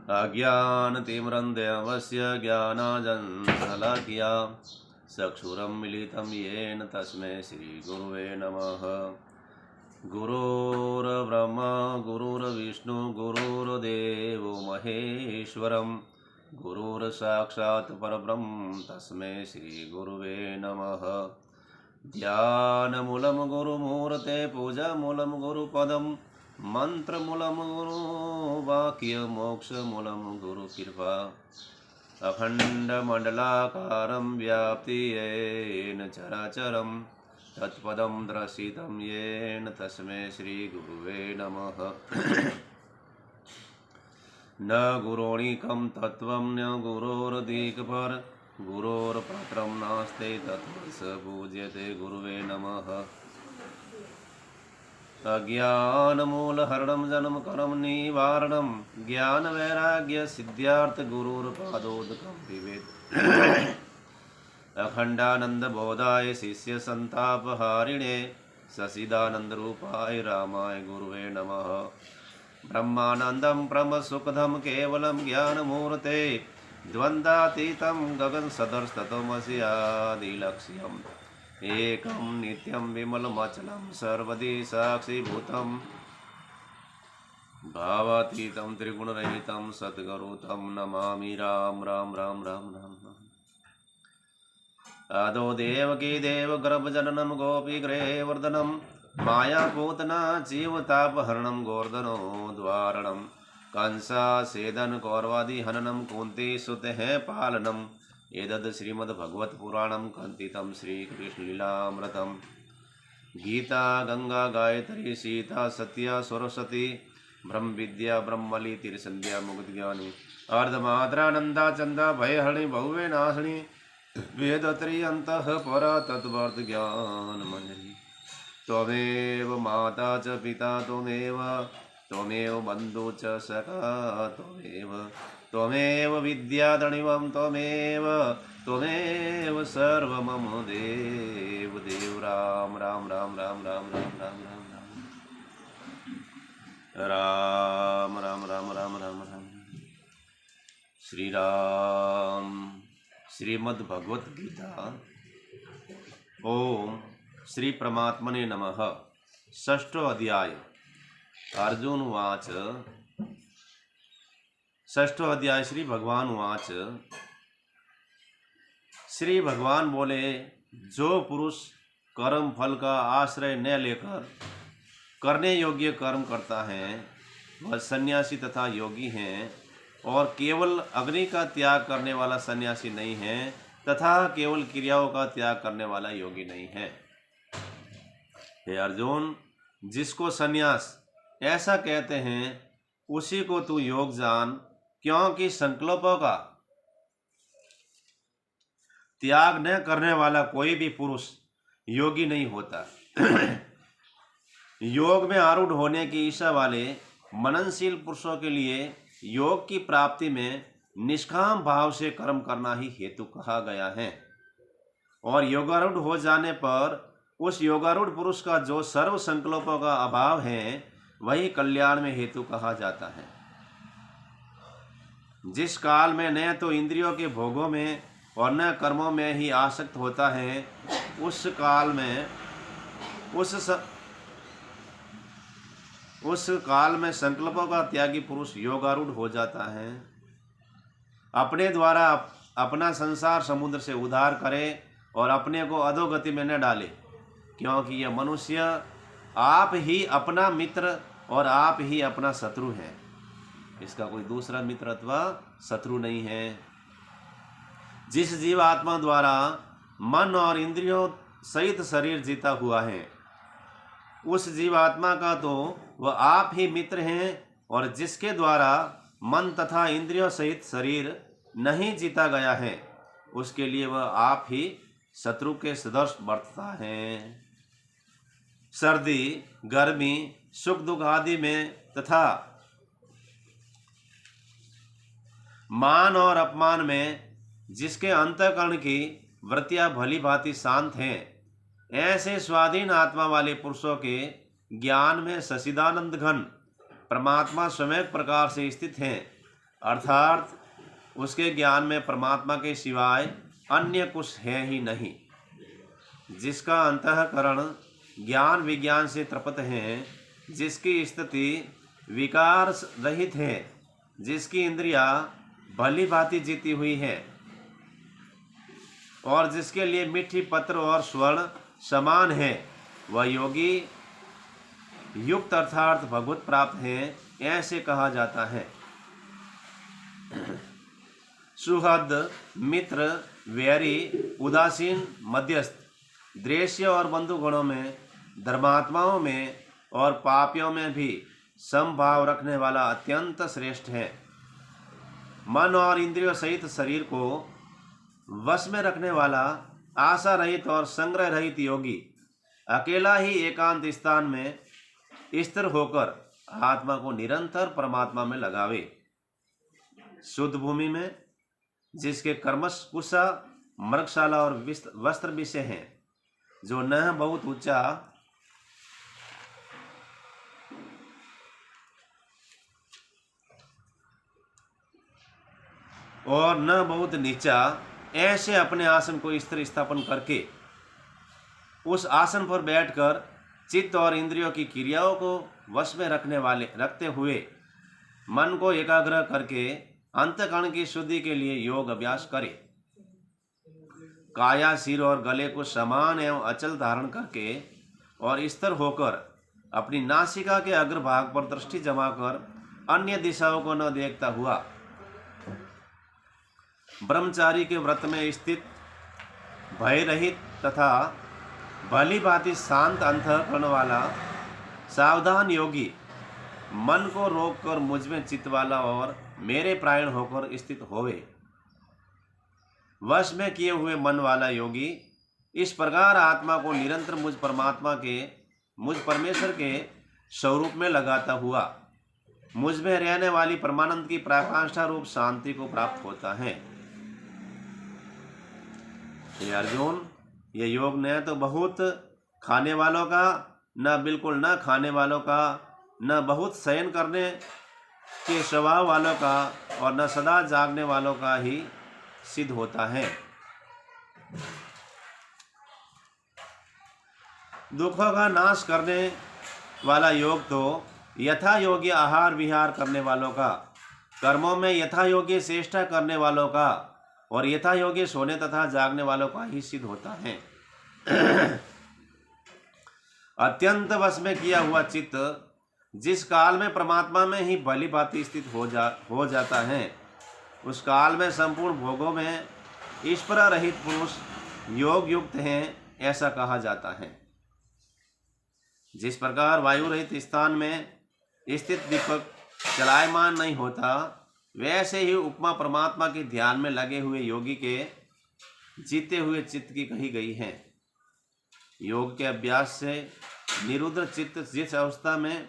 अज्ञानतिमिरन्धस्य ज्ञानाञ्जनशलाकया चक्षुरुन्मीलितं येन तस्मै श्रीगुरुवे नमः। गुरुर्ब्रह्मा गुरुर्विष्णु गुरुर्देवो महेश्वरं गुरुर्साक्षात् परब्रह्म तस्मै श्रीगुरुवे नमः। ध्यानमूलं गुरुमूर्ते पूजामूलं गुरुपदं मंत्रमूलं गुरुवाक्यमोक्षमूलं गुरुकृपा अखण्डमण्डलाकारं व्याप्ति येन चराचरं तत्पदं दर्शितं येन तस्मै श्रीगुरुवे नमः। न गुरोणिकं तत्त्वं न गुरोर्दिक्पर गुरोर्पत्रं नास्ति तत्त्वस्य पूज्यते गुरुवे नमः। अज्ञानमूलहरणं जन्मकर्म निवारणं ज्ञानवैराग्यसिद्ध्यार्थ गुरुर्पादोदकं पिबेत्। अखण्डानन्दबोधाय शिष्यसन्तापहारिणे सच्चिदानन्दरूपाय रामाय गुरुवे नमः। ब्रह्मानन्दं परमसुखदं केवलं ज्ञानमूर्ते द्वन्द्वातीतं गगनसदृशतमसि आदिलक्ष्यम् एकं नित्यं विमलमचलं सर्वदि साक्षीभूतं भावातीतं त्रिगुणरहितं सद्गुरुं नमामि। राम राम राम राम राम राम। आदौ देवकी देवगर्भजननं गोपीगृहवर्धनं मायापूतना जीवतापहरणं गोवर्धनोद्वारणं कंसासेदन कौरवादिहननं कुन्तीसुतेः पालनं एतद् श्रीमद्भगवत्पुराणं कथितं श्रीकृष्णलीलामृतं। गीता गंगा गायत्री सीता सत्या सरस्वती ब्रह्मविद्या ब्रह्मली तिरसंध्या मुक्तिज्ञानी अर्धमात्रानंदा चंदा भयहरिणी बहुवे नाशिनी वेदत्री अंतः परा तत्वर्थ ज्ञान मंजरी। त्वमेव माता च पिता त्वमेव बन्धु च सखा त्वमेव विद्याधनिवं त्वमेव सर्व मम देव देव। राम राम राम राम राम राम राम राम राम राम राम राम राम राम। श्री राम। श्रीमद्भगवत गीता। ओम श्री परमात्मने नमः। षष्ठो अध्याय। अर्जुन उवाच। षष्ठो अध्याय। श्री भगवान उवाच। श्री भगवान बोले, जो पुरुष कर्म फल का आश्रय न लेकर करने योग्य कर्म करता है वह सन्यासी तथा योगी हैं, और केवल अग्नि का त्याग करने वाला सन्यासी नहीं है तथा केवल क्रियाओं का त्याग करने वाला योगी नहीं है। हे अर्जुन, जिसको सन्यास ऐसा कहते हैं उसी को तू योग जान, क्योंकि संकल्पों का त्याग न करने वाला कोई भी पुरुष योगी नहीं होता। योग में आरूढ़ होने की इच्छा वाले मननशील पुरुषों के लिए योग की प्राप्ति में निष्काम भाव से कर्म करना ही हेतु कहा गया है, और योगारूढ़ हो जाने पर उस योगारूढ़ पुरुष का जो सर्व संकल्पों का अभाव है वही कल्याण में हेतु कहा जाता है। जिस काल में न तो इंद्रियों के भोगों में और न कर्मों में ही आसक्त होता है, उस काल में संकल्पों का त्यागी पुरुष योगारूढ़ हो जाता है। अपने द्वारा अपना संसार समुद्र से उद्धार करे और अपने को अधोगति में न डाले, क्योंकि यह मनुष्य आप ही अपना मित्र और आप ही अपना शत्रु है। इसका कोई दूसरा मित्र अथवा शत्रु नहीं है। जिस जीव आत्मा द्वारा मन और इंद्रियों सहित शरीर जीता हुआ है, उस जीवात्मा का तो वह आप ही मित्र हैं, और जिसके द्वारा मन तथा इंद्रियों सहित शरीर नहीं जीता गया है उसके लिए वह आप ही शत्रु के सदृश बरतता है। सर्दी गर्मी सुख दुख आदि में तथा मान और अपमान में जिसके अंतःकरण की वृत्तियां भली भांति शांत हैं, ऐसे स्वाधीन आत्मा वाले पुरुषों के ज्ञान में सच्चिदानंद घन परमात्मा स्वयं प्रकार से स्थित हैं। अर्थात उसके ज्ञान में परमात्मा के सिवाय अन्य कुछ है ही नहीं। जिसका अंतःकरण ज्ञान विज्ञान से तृप्त है, जिसकी स्थिति विकार रहित है, जिसकी इंद्रिया भली भांति जीती हुई है और जिसके लिए मिट्टी पत्र और स्वर्ण समान है, वह योगी युक्त अर्थात भगवत प्राप्त है, ऐसे कहा जाता है। सुहृद, मित्र, वैरी, उदासीन, मध्यस्थ, द्वेष्य और बंधु गणों में, धर्मात्माओं में और पापियों में भी समभाव रखने वाला अत्यंत श्रेष्ठ है। मन और इंद्रियों सहित शरीर को वश में रखने वाला आशा रहित और संग्रह रहित योगी अकेला ही एकांत स्थान में स्थिर होकर आत्मा को निरंतर परमात्मा में लगावे। शुद्ध भूमि में, जिसके कर्मश कुशा, मृगशाला और वस्त्र विषय हैं, जो न बहुत ऊंचा और न बहुत नीचा, ऐसे अपने आसन को स्थिर स्थापन करके उस आसन पर बैठकर चित्त और इंद्रियों की क्रियाओं को वश में रखते हुए मन को एकाग्र करके अंतःकरण की शुद्धि के लिए योग अभ्यास करे। काया, सिर और गले को समान एवं अचल धारण करके और स्थिर होकर अपनी नासिका के अग्रभाग पर दृष्टि जमाकर अन्य दिशाओं को न देखता हुआ ब्रह्मचारी के व्रत में स्थित, भय रहित तथा भली भांति शांत अंतःकरण वाला सावधान योगी मन को रोककर मुझ में चित्त वाला और मेरे प्राण होकर स्थित होवे। वश में किए हुए मन वाला योगी इस प्रकार आत्मा को निरंतर मुझ परमेश्वर के स्वरूप में लगाता हुआ मुझ में रहने वाली परमानंद की प्राकाष्ठा रूप शांति को प्राप्त होता है। ये अर्जुन, ये योग न तो बहुत खाने वालों का, न बिल्कुल न खाने वालों का, न बहुत शयन करने के स्वभाव वालों का और न सदा जागने वालों का ही सिद्ध होता है। दुखों का नाश करने वाला योग तो यथा योग्य आहार विहार करने वालों का, कर्मों में यथा योग्य चेष्टा करने वालों का और यथा योग्य सोने तथा जागने वालों का ही सिद्ध होता है। अत्यंत वश में किया हुआ चित्त जिस काल में परमात्मा में ही भली भांति स्थित हो जाता है, उस काल में संपूर्ण भोगों में ईश्वर रहित पुरुष योग युक्त हैं, ऐसा कहा जाता है। जिस प्रकार वायु रहित स्थान में स्थित दीपक चलायमान नहीं होता, वैसे ही उपमा परमात्मा के ध्यान में लगे हुए योगी के जीते हुए चित्त की कही गई है। योग के अभ्यास से निरुद्र चित्त जिस अवस्था में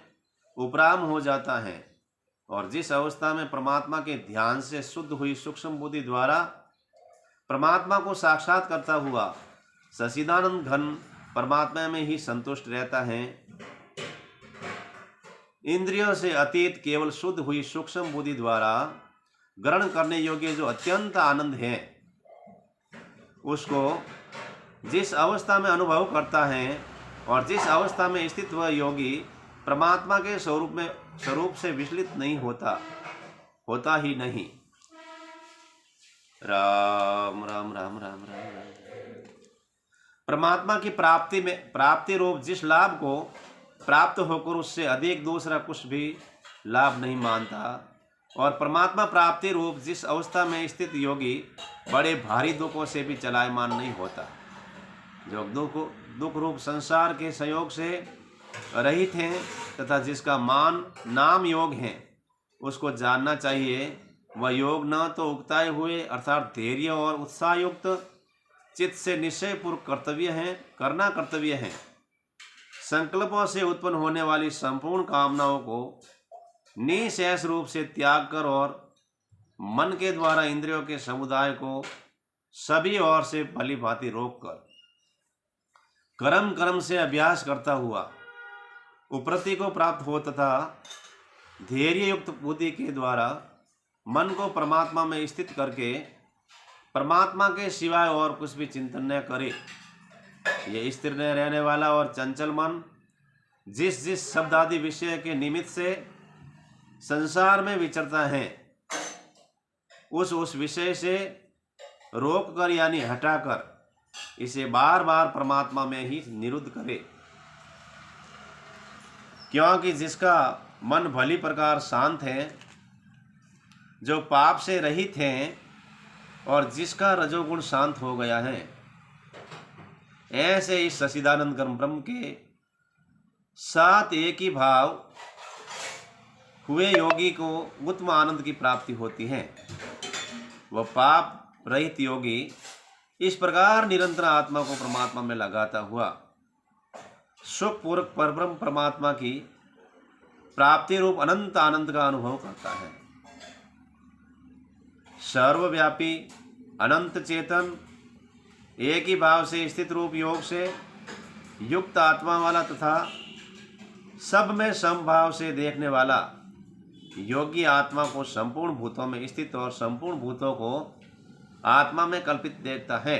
उपराम हो जाता है और जिस अवस्था में परमात्मा के ध्यान से शुद्ध हुई सूक्ष्म बुद्धि द्वारा परमात्मा को साक्षात करता हुआ सच्चिदानंद घन परमात्मा में ही संतुष्ट रहता है, इंद्रियों से अतीत केवल शुद्ध हुई सूक्ष्म बुद्धि द्वारा ग्रहण करने योग्य जो अत्यंत आनंद है, उसको जिस अवस्था में अनुभव करता है और जिस अवस्था में स्थित वह योगी परमात्मा के स्वरूप से विचलित नहीं होता ही नहीं। राम राम राम राम राम राम। परमात्मा की प्राप्ति रूप जिस लाभ को प्राप्त होकर उससे अधिक दूसरा कुछ भी लाभ नहीं मानता और परमात्मा प्राप्ति रूप जिस अवस्था में स्थित योगी बड़े भारी दुखों से भी चलायमान नहीं होता, जो दुख रूप संसार के संयोग से रहित हैं तथा जिसका नाम योग है, उसको जानना चाहिए। वह योग न तो उकताए हुए अर्थात धैर्य और उत्साहयुक्त चित्त से निश्चयपूर्वक करना कर्तव्य है। संकल्पों से उत्पन्न होने वाली संपूर्ण कामनाओं को निःशेष रूप से त्याग कर और मन के द्वारा इंद्रियों के समुदाय को सभी ओर से भली भांति रोक कर कर्म से अभ्यास करता हुआ उपरति को प्राप्त हो तथा धैर्य युक्त बुद्धि के द्वारा मन को परमात्मा में स्थित करके परमात्मा के सिवाय और कुछ भी चिंतन न करे। ये स्थिर न रहने वाला और चंचल मन जिस जिस शब्द आदि विषय के निमित्त से संसार में विचरता है, उस विषय से रोक कर यानी हटाकर इसे बार बार परमात्मा में ही निरुद्ध करे। क्योंकि जिसका मन भली प्रकार शांत है, जो पाप से रहित है और जिसका रजोगुण शांत हो गया है, ऐसे इस सच्चिदानंद घन ब्रह्म के साथ एक ही भाव हुए योगी को उत्तम आनंद की प्राप्ति होती है। वह पाप रहित योगी इस प्रकार निरंतर आत्मा को परमात्मा में लगाता हुआ सुखपूर्वक परब्रह्म परमात्मा की प्राप्ति रूप अनंत आनंद का अनुभव करता है। सर्वव्यापी अनंत चेतन एक ही भाव से स्थित रूप योग से युक्त आत्मा वाला तथा सब में समभाव से देखने वाला योगी आत्मा को संपूर्ण भूतों में स्थित और संपूर्ण भूतों को आत्मा में कल्पित देखता है।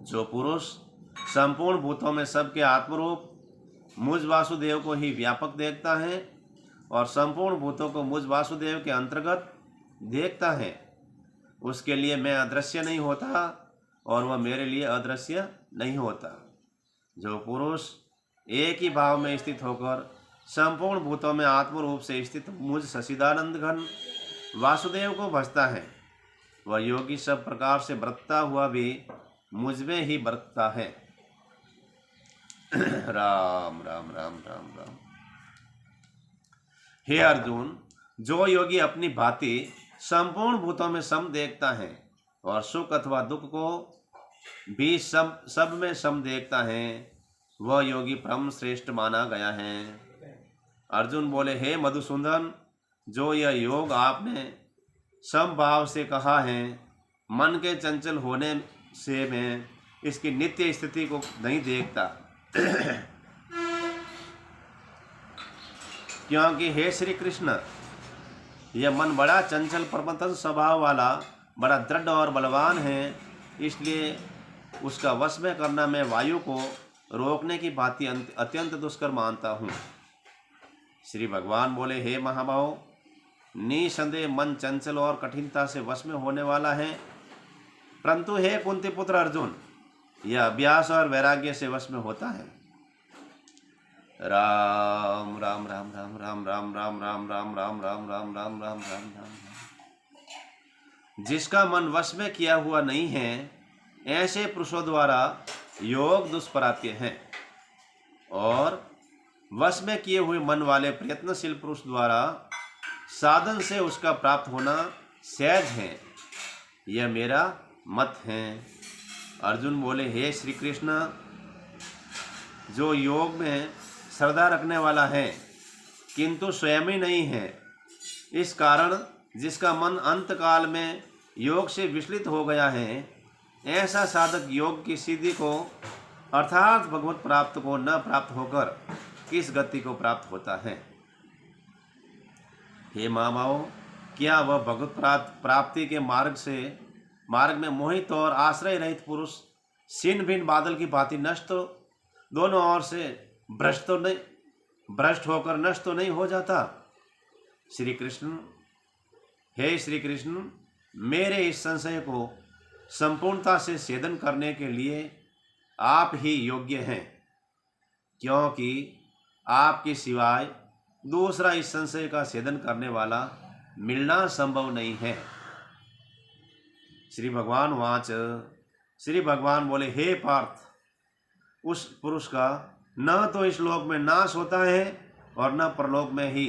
जो पुरुष संपूर्ण भूतों में सबके आत्मरूप मुझ वासुदेव को ही व्यापक देखता है और संपूर्ण भूतों को मुझ वासुदेव के अंतर्गत देखता है, उसके लिए मैं अदृश्य नहीं होता और वह मेरे लिए अदृश्य नहीं होता। जो पुरुष एक ही भाव में स्थित होकर संपूर्ण भूतों में आत्मरूप से स्थित मुझ सच्चिदानंद घन वासुदेव को भजता है, वह योगी सब प्रकार से बरतता हुआ भी मुझ में ही बरतता है। राम राम राम राम राम। हे अर्जुन, जो योगी अपनी भांति संपूर्ण भूतों में सम देखता है और सुख अथवा दुख को भी सब में सम देखता है, वह योगी परम श्रेष्ठ माना गया है। अर्जुन बोले, हे मधुसूदन, जो यह योग आपने समभाव से कहा है, मन के चंचल होने से मैं इसकी नित्य स्थिति को नहीं देखता। क्योंकि हे श्री कृष्ण, यह मन बड़ा चंचल प्रबंधन स्वभाव वाला बड़ा दृढ़ और बलवान है, इसलिए उसका वश में करना मैं वायु को रोकने की भांति अत्यंत दुष्कर मानता हूँ। श्री भगवान बोले, हे महाबाहो, निसंदेह मन चंचल और कठिनता से वश में होने वाला है, परंतु हे कुंती पुत्र अर्जुन, यह अभ्यास और वैराग्य से वश में होता है। राम राम राम राम राम राम राम राम राम राम राम राम राम राम राम राम। जिसका मन वश में किया हुआ नहीं है, ऐसे पुरुषों द्वारा योग दुष्प्राप्य है और वश में किए हुए मन वाले प्रयत्नशील पुरुष द्वारा साधन से उसका प्राप्त होना सहज है। यह मेरा मत है। अर्जुन बोले, हे श्री कृष्ण, जो योग में श्रद्धा रखने वाला है किंतु स्वयं ही नहीं है, इस कारण जिसका मन अंत काल में योग से विचलित हो गया है, ऐसा साधक योग की सिद्धि को अर्थात भगवत प्राप्त को न प्राप्त होकर किस गति को प्राप्त होता है। हे मामाओ, क्या वह भगवत प्राप्ति के मार्ग में मोहित और आश्रय रहित पुरुष छिन्न भिन्न बादल की भांति नष्ट दोनों ओर से भ्रष्ट होकर नष्ट तो नहीं हो जाता। श्री कृष्ण, हे श्री कृष्ण, मेरे इस संशय को संपूर्णता से छेदन करने के लिए आप ही योग्य हैं, क्योंकि आपके सिवाय दूसरा इस संशय का छेदन करने वाला मिलना संभव नहीं है। श्री भगवान वाच। श्री भगवान बोले, हे पार्थ, उस पुरुष का न तो इस लोक में नाश होता है और न परलोक में ही,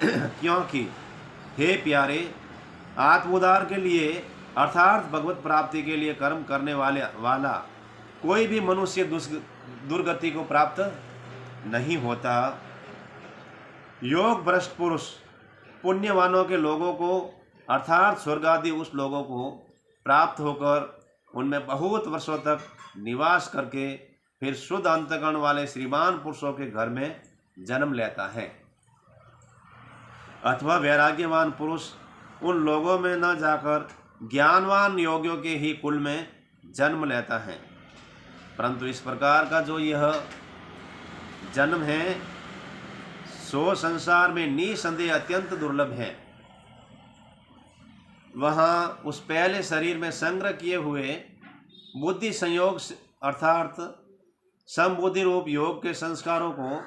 क्योंकि हे प्यारे, आत्मोद्धार के लिए अर्थात भगवत प्राप्ति के लिए कर्म करने वाला कोई भी मनुष्य दुर्गति को प्राप्त नहीं होता। योग भ्रष्ट पुरुष पुण्यवानों के लोगों को अर्थात स्वर्ग आदि उस लोगों को प्राप्त होकर उनमें बहुत वर्षों तक निवास करके फिर शुद्ध अंतःकरण वाले श्रीमान पुरुषों के घर में जन्म लेता है। अथवा वैराग्यवान पुरुष उन लोगों में न जाकर ज्ञानवान योगियों के ही कुल में जन्म लेता है। परंतु इस प्रकार का जो यह जन्म है सो संसार में निसंदेह अत्यंत दुर्लभ है। वहाँ उस पहले शरीर में संग्रह किए हुए बुद्धि संयोग अर्थात समबुद्धि रूप योग के संस्कारों को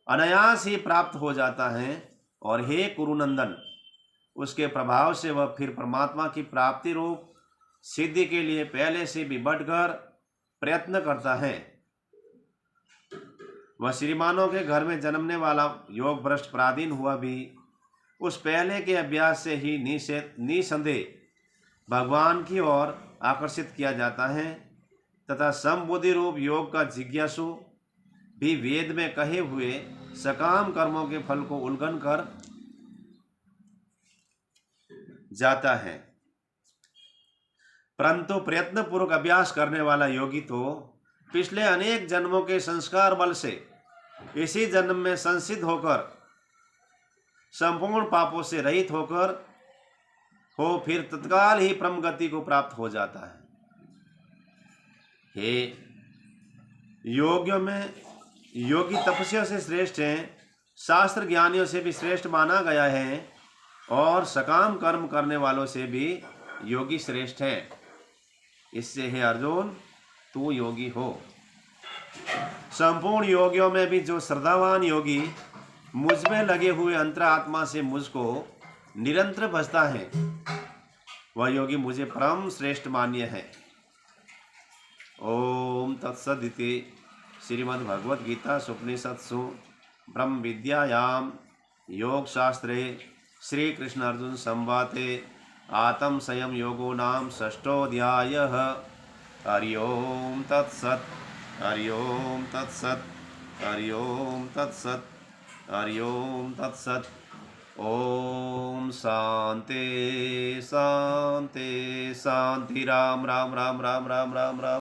अनायास ही प्राप्त हो जाता है। और हे कुरुनंदन, उसके प्रभाव से वह फिर परमात्मा की प्राप्ति रूप सिद्धि के लिए पहले से भी बढ़कर प्रयत्न करता है। वह श्रीमानों के घर में जन्मने वाला योग भ्रष्ट पराधीन हुआ भी उस पहले के अभ्यास से ही निसंदेह भगवान की ओर आकर्षित किया जाता है तथा समबुद्धि रूप योग का जिज्ञासु भी वेद में कहे हुए सकाम कर्मों के फल को उल्लंघन कर जाता है। परंतु प्रयत्न पूर्वक अभ्यास करने वाला योगी तो पिछले अनेक जन्मों के संस्कार बल से इसी जन्म में संसिद्ध होकर संपूर्ण पापों से रहित होकर फिर तत्काल ही परम गति को प्राप्त हो जाता है। हे योगियों में योगी तपस्या से श्रेष्ठ हैं, शास्त्र ज्ञानियों से भी श्रेष्ठ माना गया है और सकाम कर्म करने वालों से भी योगी श्रेष्ठ है। इससे हे अर्जुन तू योगी हो। संपूर्ण योगियों में भी जो श्रद्धावान योगी मुझ में लगे हुए अंतरात्मा से मुझको निरंतर भजता है वह योगी मुझे परम श्रेष्ठ मान्य है। ओम तत्सदिति श्रीमद्भगवद्गीता उपनिषत्सु ब्रह्म विद्यायां योग शास्त्रे श्री कृष्ण अर्जुन संवादे आत्म संयम योगो नाम षष्ठोऽध्यायः। हरि ओम तत्सत्। हरि ओम तत्सत्। हरि ओम तत्सत्। हरि ओम तत्सत्। ओम शांति शांति शांति। राम राम राम राम राम राम राम।